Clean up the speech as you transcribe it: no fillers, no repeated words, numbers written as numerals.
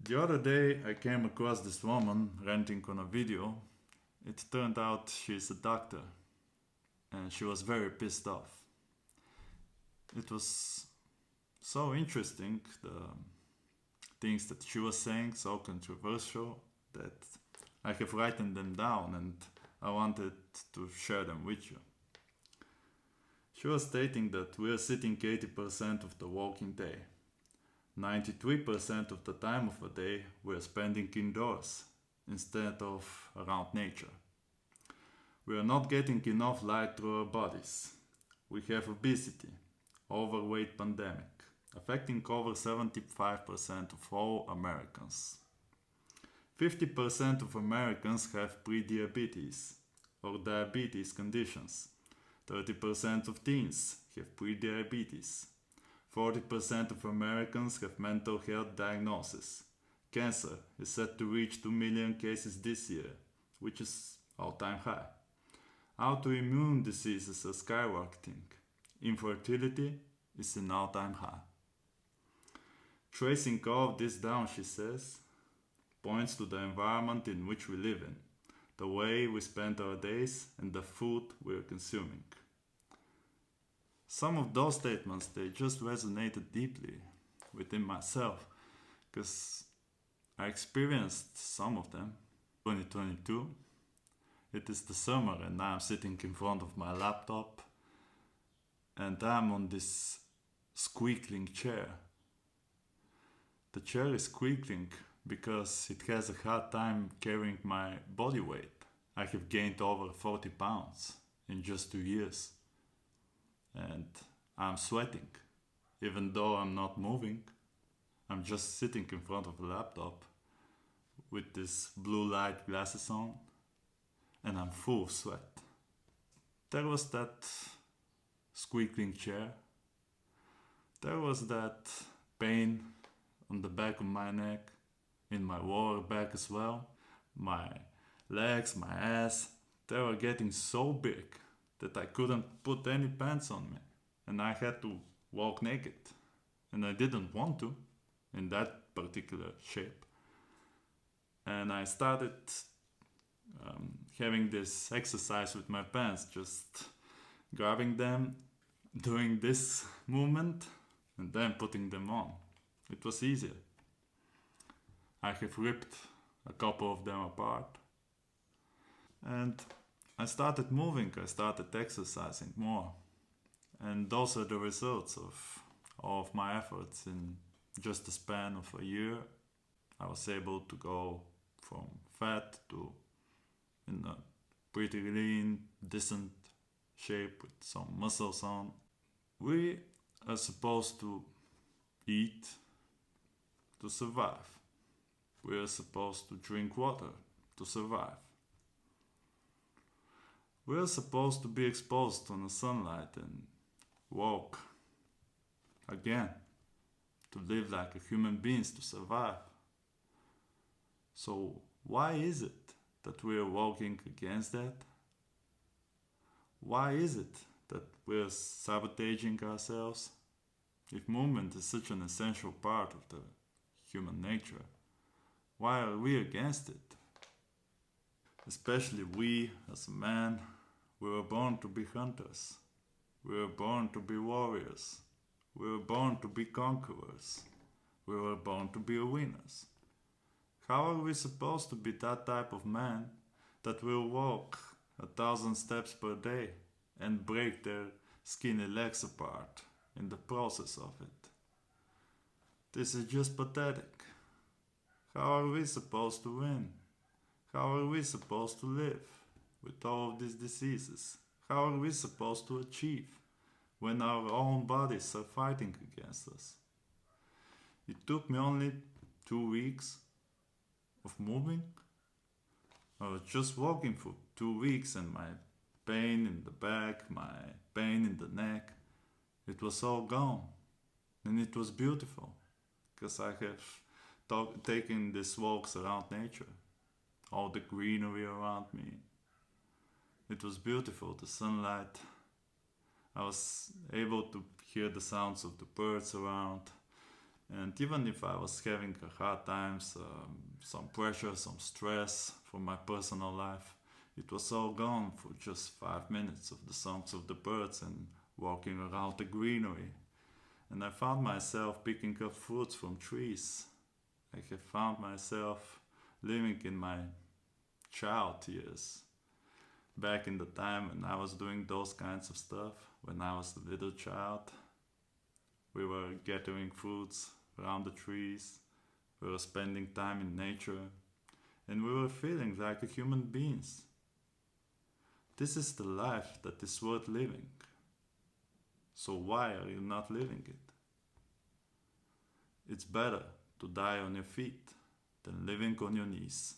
The other day I came across this woman ranting on a video. It turned out she's a doctor and she was very pissed off. It was so interesting, the things that she was saying, so controversial, that I have written them down and I wanted to share them with you. She was stating that we are sitting 80% of the working day. 93% of the time of a day we are spending indoors instead of around nature. We are not getting enough light through our bodies. We have obesity, overweight pandemic, affecting over 75% of all Americans. 50% of Americans have prediabetes or diabetes conditions. 30% of teens have prediabetes. 40% of Americans have mental health diagnoses. Cancer is set to reach 2 million cases this year, which is all-time high. Autoimmune diseases are skyrocketing. Infertility is an all-time high. Tracing all of this down, she says, points to the environment in which we live in, the way we spend our days, and the food we are consuming. Some of those statements, they just resonated deeply within myself, because I experienced some of them. 2022, it is the summer and I'm sitting in front of my laptop and I'm on this squeaking chair. The chair is squeaking because it has a hard time carrying my body weight. I have gained over 40 pounds in just 2 years. And I'm sweating. Even though I'm not moving, I'm just sitting in front of the laptop with this blue light glasses on and I'm full of sweat. There was that squeaking chair. There was that pain on the back of my neck, in my lower back as well. My legs, my ass, they were getting so big that I couldn't put any pants on me. And I had to walk naked. And I didn't want to, in that particular shape. And I started having this exercise with my pants, just grabbing them, doing this movement, and then putting them on. It was easier. I have ripped a couple of them apart. And I started moving, I started exercising more. And those are the results of all of my efforts. In just a span of a year, I was able to go from fat to in a pretty lean, decent shape with some muscles on. We are supposed to eat to survive. We are supposed to drink water to survive. We are supposed to be exposed on the sunlight and walk again, to live like a human beings, to survive. So why is it that we are walking against that? Why is it that we are sabotaging ourselves? If movement is such an essential part of the human nature, why are we against it? Especially we, as a man, we were born to be hunters. We were born to be warriors. We were born to be conquerors. We were born to be winners. How are we supposed to be that type of man that will walk 1,000 steps per day and break their skinny legs apart in the process of it? This is just pathetic. How are we supposed to win? How are we supposed to live with all of these diseases? How are we supposed to achieve when our own bodies are fighting against us? It took me only 2 weeks of moving. I was just walking for 2 weeks and my pain in the back, my pain in the neck, it was all gone. And it was beautiful because I have taken these walks around nature, all the greenery around me. It was beautiful, the sunlight. I was able to hear the sounds of the birds around, And even if I was having a hard times, some pressure, some stress from my personal life, it was all gone for just 5 minutes of the songs of the birds and walking around the greenery. And I found myself picking up fruits from trees. I have found myself living in my child years. Back in the time when I was doing those kinds of stuff, when I was a little child, we were gathering fruits around the trees, we were spending time in nature, and we were feeling like a human beings. This is the life that is worth living. So why are you not living it? It's better to die on your feet than living on your knees.